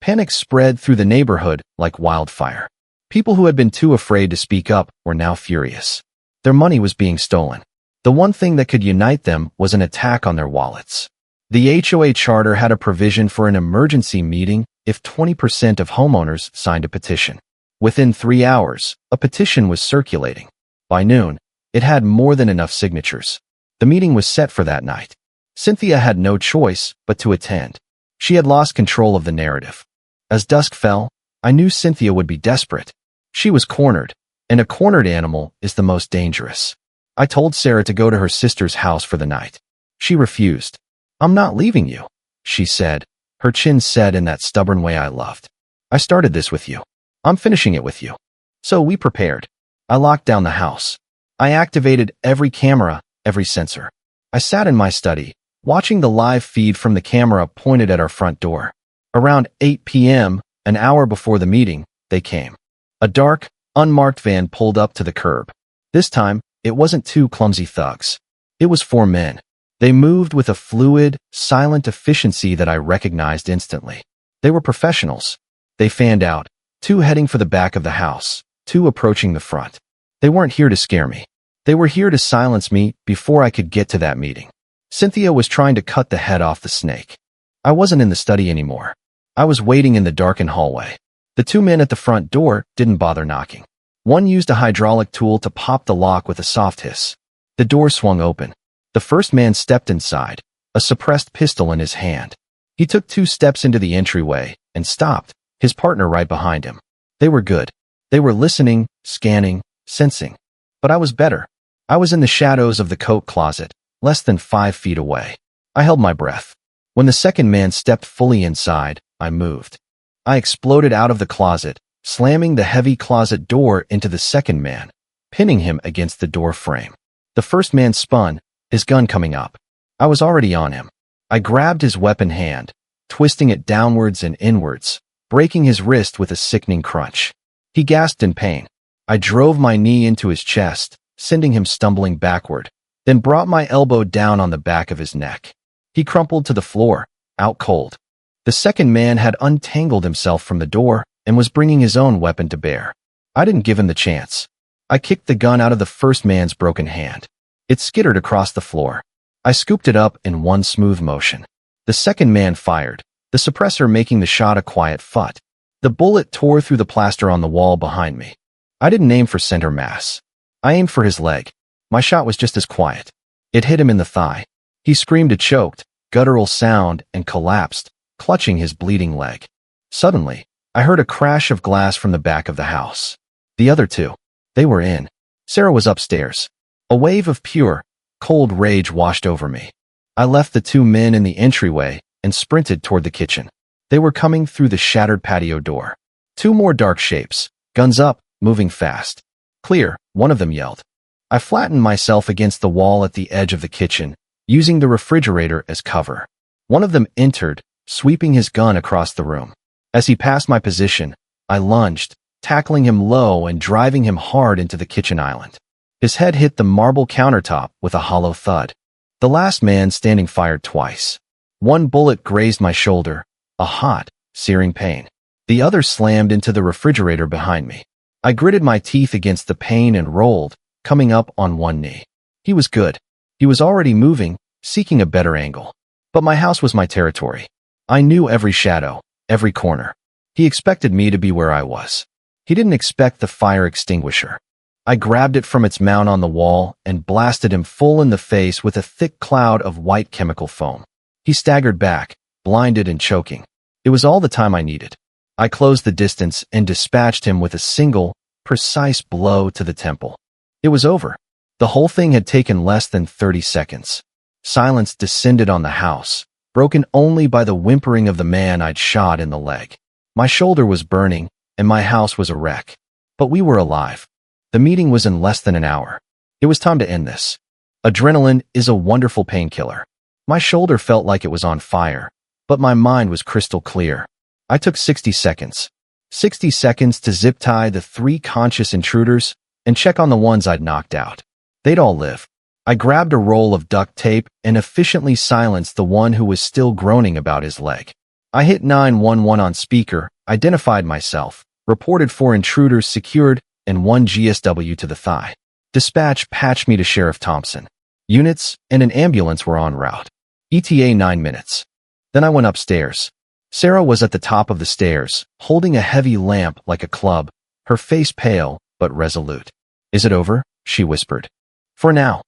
Speaker 1: Panic spread through the neighborhood like wildfire. People who had been too afraid to speak up were now furious. Their money was being stolen. The one thing that could unite them was an attack on their wallets. The HOA charter had a provision for an emergency meeting if 20% of homeowners signed a petition. Within 3 hours, a petition was circulating. By noon, it had more than enough signatures. The meeting was set for that night. Cynthia had no choice but to attend. She had lost control of the narrative. As dusk fell, I knew Cynthia would be desperate. She was cornered, and a cornered animal is the most dangerous. I told Sarah to go to her sister's house for the night. She refused. "I'm not leaving you," she said, her chin set in that stubborn way I loved. "I started this with you. I'm finishing it with you." So we prepared. I locked down the house. I activated every camera, every sensor. I sat in my study, watching the live feed from the camera pointed at our front door. Around 8 p.m., an hour before the meeting, they came. A dark, unmarked van pulled up to the curb. This time, it wasn't 2 clumsy thugs. It was 4 men. They moved with a fluid, silent efficiency that I recognized instantly. They were professionals. They fanned out, 2 heading for the back of the house, 2 approaching the front. They weren't here to scare me. They were here to silence me before I could get to that meeting. Cynthia was trying to cut the head off the snake. I wasn't in the study anymore. I was waiting in the darkened hallway. The 2 men at the front door didn't bother knocking. One used a hydraulic tool to pop the lock with a soft hiss. The door swung open. The first man stepped inside, a suppressed pistol in his hand. He took 2 steps into the entryway and stopped, his partner right behind him. They were good. They were listening, scanning, sensing. But I was better. I was in the shadows of the coat closet, less than 5 feet away. I held my breath. When the second man stepped fully inside, I moved. I exploded out of the closet, slamming the heavy closet door into the second man, pinning him against the door frame. The first man spun, his gun coming up. I was already on him. I grabbed his weapon hand, twisting it downwards and inwards, breaking his wrist with a sickening crunch. He gasped in pain. I drove my knee into his chest, sending him stumbling backward, then brought my elbow down on the back of his neck. He crumpled to the floor, out cold. The second man had untangled himself from the door and was bringing his own weapon to bear. I didn't give him the chance. I kicked the gun out of the first man's broken hand. It skittered across the floor. I scooped it up in one smooth motion. The second man fired, the suppressor making the shot a quiet thud. The bullet tore through the plaster on the wall behind me. I didn't aim for center mass. I aimed for his leg. My shot was just as quiet. It hit him in the thigh. He screamed a choked, guttural sound and collapsed, clutching his bleeding leg. Suddenly, I heard a crash of glass from the back of the house. The other 2. They were in. Sarah was upstairs. A wave of pure, cold rage washed over me. I left the 2 men in the entryway and sprinted toward the kitchen. They were coming through the shattered patio door. 2 more dark shapes, guns up, moving fast. "Clear," one of them yelled. I flattened myself against the wall at the edge of the kitchen, using the refrigerator as cover. One of them entered, sweeping his gun across the room. As he passed my position, I lunged, tackling him low and driving him hard into the kitchen island. His head hit the marble countertop with a hollow thud. The last man standing fired twice. One bullet grazed my shoulder, a hot, searing pain. The other slammed into the refrigerator behind me. I gritted my teeth against the pain and rolled, coming up on one knee. He was good. He was already moving, seeking a better angle. But my house was my territory. I knew every shadow, every corner. He expected me to be where I was. He didn't expect the fire extinguisher. I grabbed it from its mount on the wall and blasted him full in the face with a thick cloud of white chemical foam. He staggered back, blinded and choking. It was all the time I needed. I closed the distance and dispatched him with a single, precise blow to the temple. It was over. The whole thing had taken less than 30 seconds. Silence descended on the house, broken only by the whimpering of the man I'd shot in the leg. My shoulder was burning, and my house was a wreck. But we were alive. The meeting was in less than an hour. It was time to end this. Adrenaline is a wonderful painkiller. My shoulder felt like it was on fire, but my mind was crystal clear. I took 60 seconds. 60 seconds to zip tie the 3 conscious intruders and check on the ones I'd knocked out. They'd all live. I grabbed a roll of duct tape and efficiently silenced the one who was still groaning about his leg. I hit 911 on speaker, identified myself, reported 4 intruders secured, and 1 GSW to the thigh. Dispatch patched me to Sheriff Thompson. Units and an ambulance were en route. ETA 9 minutes. Then I went upstairs. Sarah was at the top of the stairs, holding a heavy lamp like a club, her face pale but resolute. "Is it over?" she whispered. "For now,"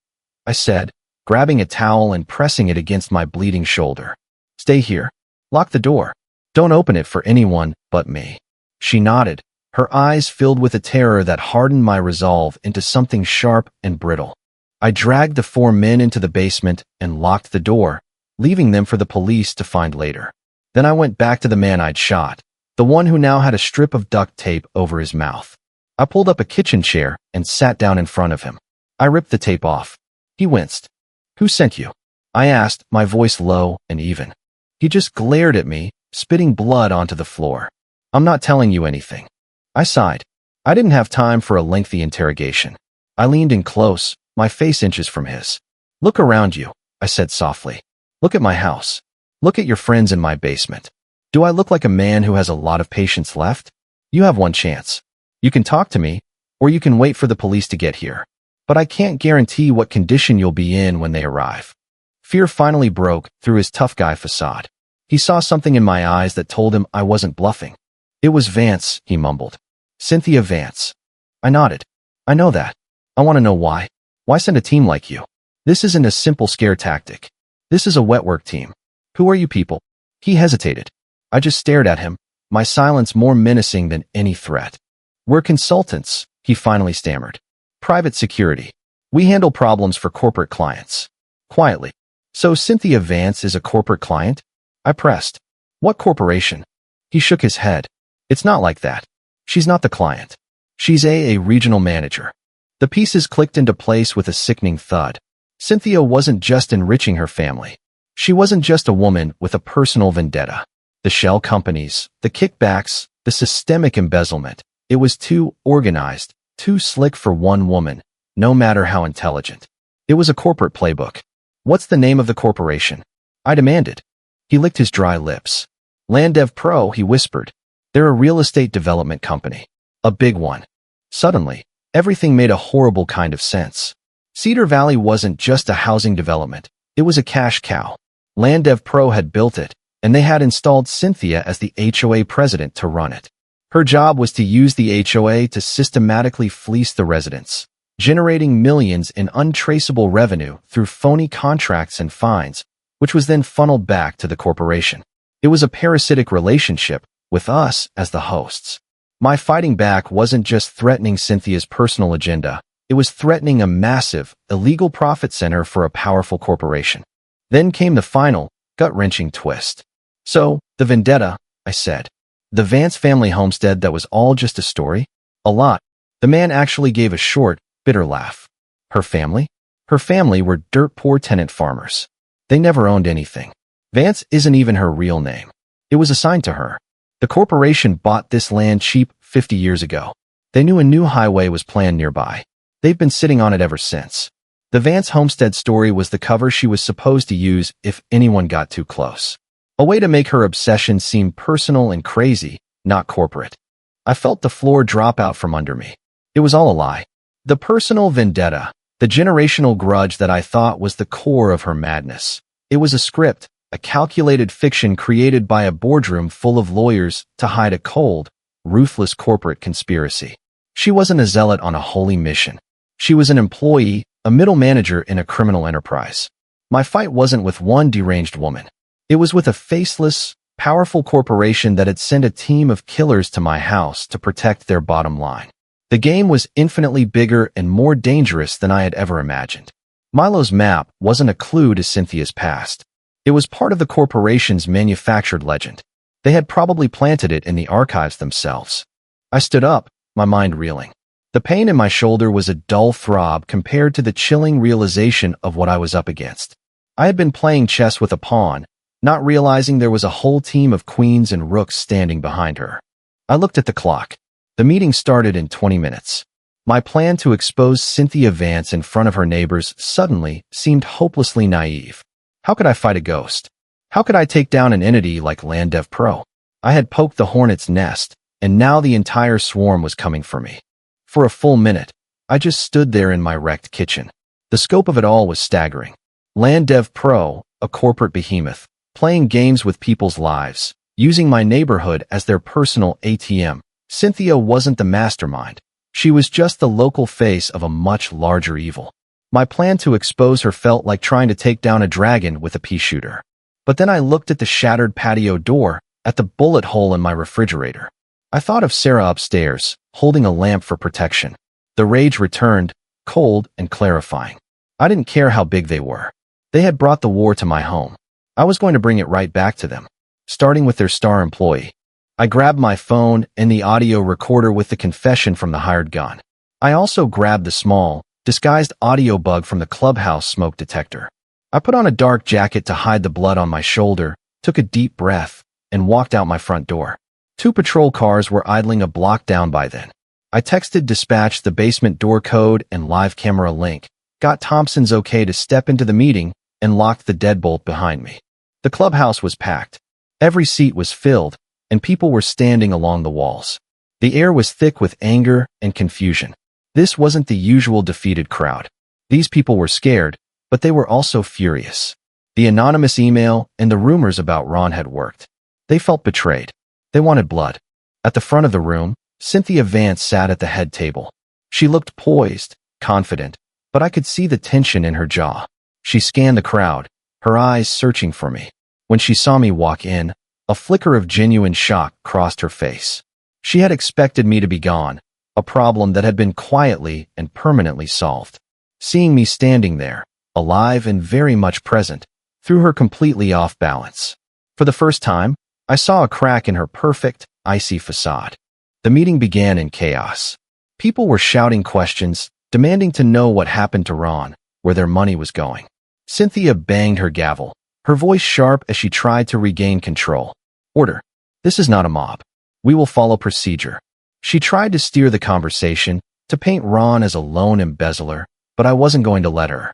Speaker 1: I said, grabbing a towel and pressing it against my bleeding shoulder. "Stay here. Lock the door. Don't open it for anyone but me." She nodded, her eyes filled with a terror that hardened my resolve into something sharp and brittle. I dragged the 4 men into the basement and locked the door, leaving them for the police to find later. Then I went back to the man I'd shot, the one who now had a strip of duct tape over his mouth. I pulled up a kitchen chair and sat down in front of him. I ripped the tape off. He winced. "Who sent you?" I asked, my voice low and even. He just glared at me, spitting blood onto the floor. "I'm not telling you anything." I sighed. I didn't have time for a lengthy interrogation. I leaned in close, my face inches from his. "Look around you," I said softly. "Look at my house. Look at your friends in my basement. Do I look like a man who has a lot of patience left? You have one chance. You can talk to me, or you can wait for the police to get here. But I can't guarantee what condition you'll be in when they arrive." Fear finally broke through his tough guy facade. He saw something in my eyes that told him I wasn't bluffing. "It was Vance," he mumbled. "Cynthia Vance." I nodded. "I know that. I want to know why. Why send a team like you? This isn't a simple scare tactic. This is a wet work team. Who are you people?" He hesitated. I just stared at him, my silence more menacing than any threat. "We're consultants," he finally stammered. "Private security. We handle problems for corporate clients." Quietly. "So Cynthia Vance is a corporate client?" I pressed. "What corporation?" He shook his head. "It's not like that. She's not the client. She's a regional manager." The pieces clicked into place with a sickening thud. Cynthia wasn't just enriching her family. She wasn't just a woman with a personal vendetta. The shell companies, the kickbacks, the systemic embezzlement. It was too organized, too slick for one woman, no matter how intelligent. It was a corporate playbook. "What's the name of the corporation?" I demanded. He licked his dry lips. "Landdev Pro," he whispered. "They're a real estate development company. A big one." Suddenly, everything made a horrible kind of sense. Cedar Valley wasn't just a housing development. It was a cash cow. Landdev Pro had built it, and they had installed Cynthia as the HOA president to run it. Her job was to use the HOA to systematically fleece the residents, generating millions in untraceable revenue through phony contracts and fines, which was then funneled back to the corporation. It was a parasitic relationship, with us as the hosts. My fighting back wasn't just threatening Cynthia's personal agenda, it was threatening a massive, illegal profit center for a powerful corporation. Then came the final, gut-wrenching twist. "So, the vendetta," I said. "The Vance family homestead that was all just a story?" "A lot." The man actually gave a short, bitter laugh. "Her family?" "Her family were dirt-poor tenant farmers. They never owned anything. Vance isn't even her real name. It was assigned to her. The corporation bought this land cheap 50 years ago. They knew a new highway was planned nearby. They've been sitting on it ever since. The Vance homestead story was the cover she was supposed to use if anyone got too close. A way to make her obsession seem personal and crazy, not corporate." I felt the floor drop out from under me. It was all a lie. The personal vendetta, the generational grudge that I thought was the core of her madness. It was a script, a calculated fiction created by a boardroom full of lawyers to hide a cold, ruthless corporate conspiracy. She wasn't a zealot on a holy mission. She was an employee, a middle manager in a criminal enterprise. My fight wasn't with one deranged woman. It was with a faceless, powerful corporation that had sent a team of killers to my house to protect their bottom line. The game was infinitely bigger and more dangerous than I had ever imagined. Milo's map wasn't a clue to Cynthia's past. It was part of the corporation's manufactured legend. They had probably planted it in the archives themselves. I stood up, my mind reeling. The pain in my shoulder was a dull throb compared to the chilling realization of what I was up against. I had been playing chess with a pawn, not realizing there was a whole team of queens and rooks standing behind her. I looked at the clock. The meeting started in 20 minutes. My plan to expose Cynthia Vance in front of her neighbors suddenly seemed hopelessly naive. How could I fight a ghost? How could I take down an entity like Landdev Pro? I had poked the hornet's nest, and now the entire swarm was coming for me. For a full minute, I just stood there in my wrecked kitchen. The scope of it all was staggering. Land Dev Pro, a corporate behemoth, playing games with people's lives, using my neighborhood as their personal ATM. Cynthia wasn't the mastermind. She was just the local face of a much larger evil. My plan to expose her felt like trying to take down a dragon with a pea shooter. But then I looked at the shattered patio door, at the bullet hole in my refrigerator. I thought of Sarah upstairs, holding a lamp for protection. The rage returned, cold and clarifying. I didn't care how big they were. They had brought the war to my home. I was going to bring it right back to them, starting with their star employee. I grabbed my phone and the audio recorder with the confession from the hired gun. I also grabbed the small, disguised audio bug from the clubhouse smoke detector. I put on a dark jacket to hide the blood on my shoulder, took a deep breath, and walked out my front door. 2 patrol cars were idling a block down by then. I texted dispatch the basement door code and live camera link, got Thompson's okay to step into the meeting, and locked the deadbolt behind me. The clubhouse was packed. Every seat was filled, and people were standing along the walls. The air was thick with anger and confusion. This wasn't the usual defeated crowd. These people were scared, but they were also furious. The anonymous email and the rumors about Ron had worked. They felt betrayed. They wanted blood. At the front of the room, Cynthia Vance sat at the head table. She looked poised, confident, but I could see the tension in her jaw. She scanned the crowd, her eyes searching for me. When she saw me walk in, a flicker of genuine shock crossed her face. She had expected me to be gone, a problem that had been quietly and permanently solved. Seeing me standing there, alive and very much present, threw her completely off balance. For the first time, I saw a crack in her perfect, icy facade. The meeting began in chaos. People were shouting questions, demanding to know what happened to Ron, where their money was going. Cynthia banged her gavel, her voice sharp as she tried to regain control. Order. This is not a mob. We will follow procedure. She tried to steer the conversation, to paint Ron as a lone embezzler, but I wasn't going to let her.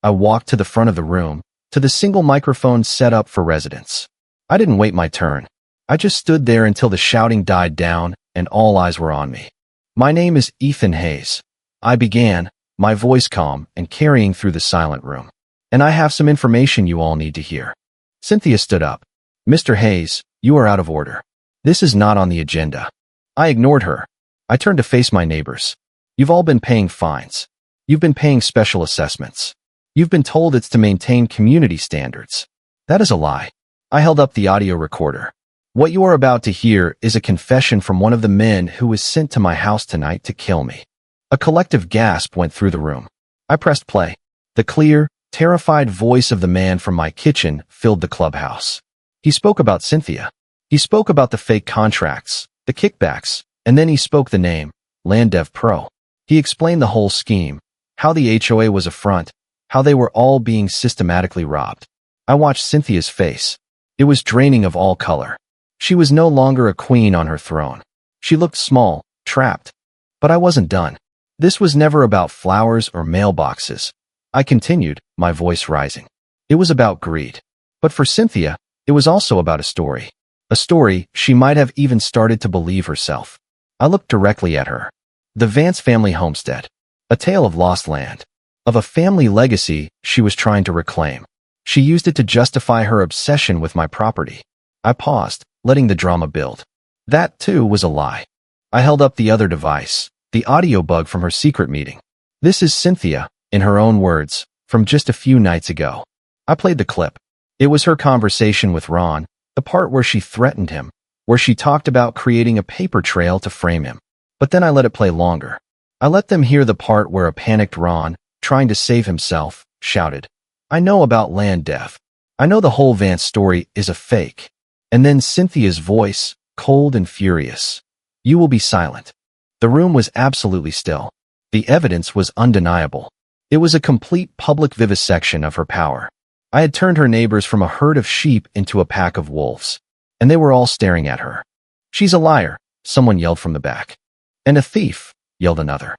Speaker 1: I walked to the front of the room, to the single microphone set up for residents. I didn't wait my turn. I just stood there until the shouting died down and all eyes were on me. My name is Ethan Hayes. I began, my voice calm and carrying through the silent room. And I have some information you all need to hear. Cynthia stood up. Mr. Hayes, you are out of order. This is not on the agenda. I ignored her. I turned to face my neighbors. You've all been paying fines. You've been paying special assessments. You've been told it's to maintain community standards. That is a lie. I held up the audio recorder. What you are about to hear is a confession from one of the men who was sent to my house tonight to kill me. A collective gasp went through the room. I pressed play. The clear, terrified voice of the man from my kitchen filled the clubhouse. He spoke about Cynthia. He spoke about the fake contracts, the kickbacks, and then he spoke the name, Land Dev Pro. He explained the whole scheme, how the HOA was a front, how they were all being systematically robbed. I watched Cynthia's face. It was draining of all color. She was no longer a queen on her throne. She looked small, trapped. But I wasn't done. This was never about flowers or mailboxes. I continued, my voice rising. It was about greed. But for Cynthia, it was also about a story. A story she might have even started to believe herself. I looked directly at her. The Vance family homestead. A tale of lost land. Of a family legacy she was trying to reclaim. She used it to justify her obsession with my property. I paused, letting the drama build. That, too, was a lie. I held up the other device, the audio bug from her secret meeting. This is Cynthia, in her own words, from just a few nights ago. I played the clip. It was her conversation with Ron, the part where she threatened him, where she talked about creating a paper trail to frame him. But then I let it play longer. I let them hear the part where a panicked Ron, trying to save himself, shouted, I know about land death. I know the whole Vance story is a fake. And then Cynthia's voice, cold and furious. You will be silent. The room was absolutely still. The evidence was undeniable. It was a complete public vivisection of her power. I had turned her neighbors from a herd of sheep into a pack of wolves. And they were all staring at her. She's a liar, someone yelled from the back. And a thief, yelled another.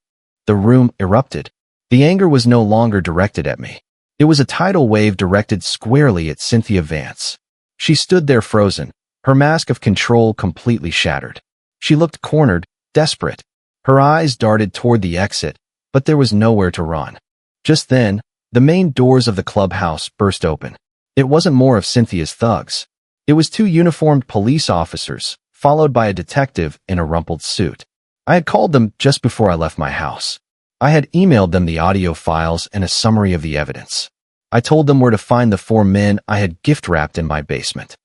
Speaker 1: The room erupted. The anger was no longer directed at me. It was a tidal wave directed squarely at Cynthia Vance. She stood there frozen, her mask of control completely shattered. She looked cornered, desperate. Her eyes darted toward the exit, but there was nowhere to run. Just then, the main doors of the clubhouse burst open. It wasn't more of Cynthia's thugs. It was two uniformed police officers, followed by a detective in a rumpled suit. I had called them just before I left my house. I had emailed them the audio files and a summary of the evidence. I told them where to find the 4 men I had gift-wrapped in my basement.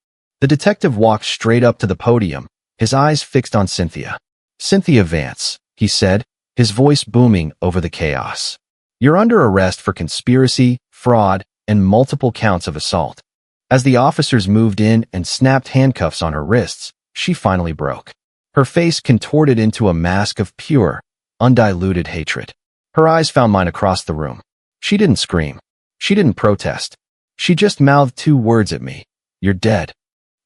Speaker 1: The detective walked straight up to the podium, his eyes fixed on Cynthia. "Cynthia Vance," he said, his voice booming over the chaos. "You're under arrest for conspiracy, fraud, and multiple counts of assault." As the officers moved in and snapped handcuffs on her wrists, she finally broke. Her face contorted into a mask of pure, undiluted hatred. Her eyes found mine across the room. She didn't scream. She didn't protest. She just mouthed 2 words at me. "You're dead."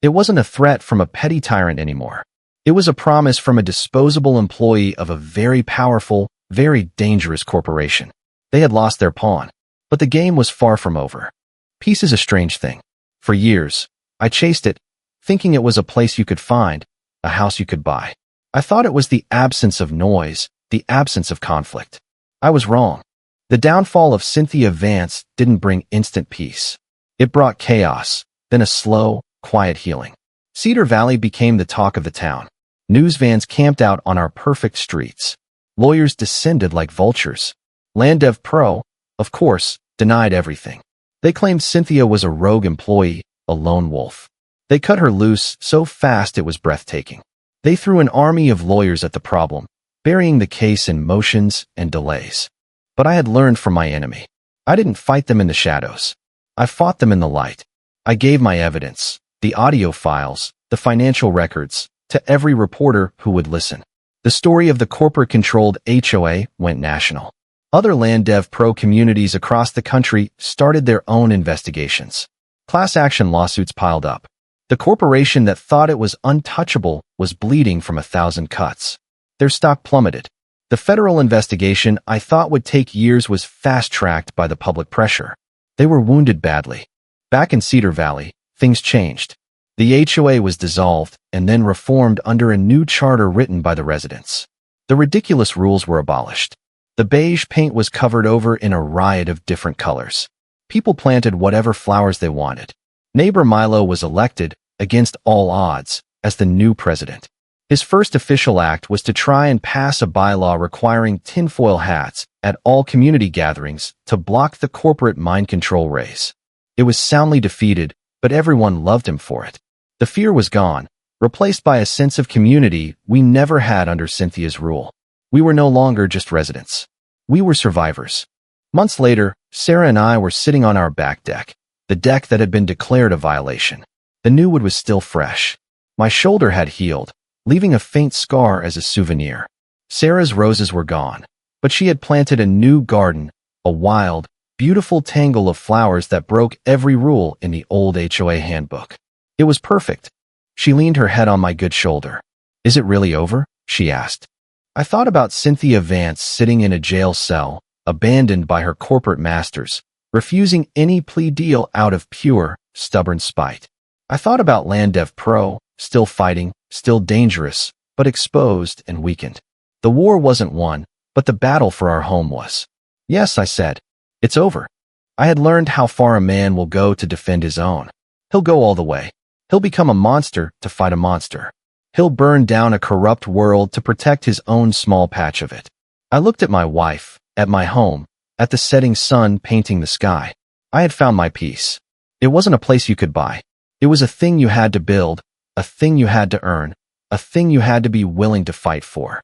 Speaker 1: It wasn't a threat from a petty tyrant anymore. It was a promise from a disposable employee of a very powerful, very dangerous corporation. They had lost their pawn, but the game was far from over. Peace is a strange thing. For years, I chased it, thinking it was a place you could find, a house you could buy. I thought it was the absence of noise, the absence of conflict. I was wrong. The downfall of Cynthia Vance didn't bring instant peace. It brought chaos, then a slow, quiet healing. Cedar Valley became the talk of the town. News vans camped out on our perfect streets. Lawyers descended like vultures. Landdev Pro, of course, denied everything. They claimed Cynthia was a rogue employee, a lone wolf. They cut her loose so fast it was breathtaking. They threw an army of lawyers at the problem, burying the case in motions and delays. But I had learned from my enemy. I didn't fight them in the shadows. I fought them in the light. I gave my evidence, the audio files, the financial records, to every reporter who would listen. The story of the corporate-controlled HOA went national. Other land dev pro communities across the country started their own investigations. Class action lawsuits piled up. The corporation that thought it was untouchable was bleeding from 1,000 cuts. Their stock plummeted. The federal investigation I thought would take years was fast-tracked by the public pressure. They were wounded badly. Back in Cedar Valley, things changed. The HOA was dissolved and then reformed under a new charter written by the residents. The ridiculous rules were abolished. The beige paint was covered over in a riot of different colors. People planted whatever flowers they wanted. Neighbor Milo was elected, against all odds, as the new president. His first official act was to try and pass a bylaw requiring tinfoil hats at all community gatherings to block the corporate mind control race. It was soundly defeated, but everyone loved him for it. The fear was gone, replaced by a sense of community we never had under Cynthia's rule. We were no longer just residents. We were survivors. Months later, Sarah and I were sitting on our back deck, the deck that had been declared a violation. The new wood was still fresh. My shoulder had healed, leaving a faint scar as a souvenir. Sarah's roses were gone, but she had planted a new garden, a wild, beautiful tangle of flowers that broke every rule in the old HOA handbook. It was perfect. She leaned her head on my good shoulder. "Is it really over?" she asked. I thought about Cynthia Vance sitting in a jail cell, abandoned by her corporate masters, refusing any plea deal out of pure, stubborn spite. I thought about Landdev Pro, still fighting, still dangerous, but exposed and weakened. The war wasn't won, but the battle for our home was. "Yes," I said. "It's over." I had learned how far a man will go to defend his own. He'll go all the way. He'll become a monster to fight a monster. He'll burn down a corrupt world to protect his own small patch of it. I looked at my wife, at my home, at the setting sun painting the sky. I had found my peace. It wasn't a place you could buy. It was a thing you had to build, a thing you had to earn, a thing you had to be willing to fight for.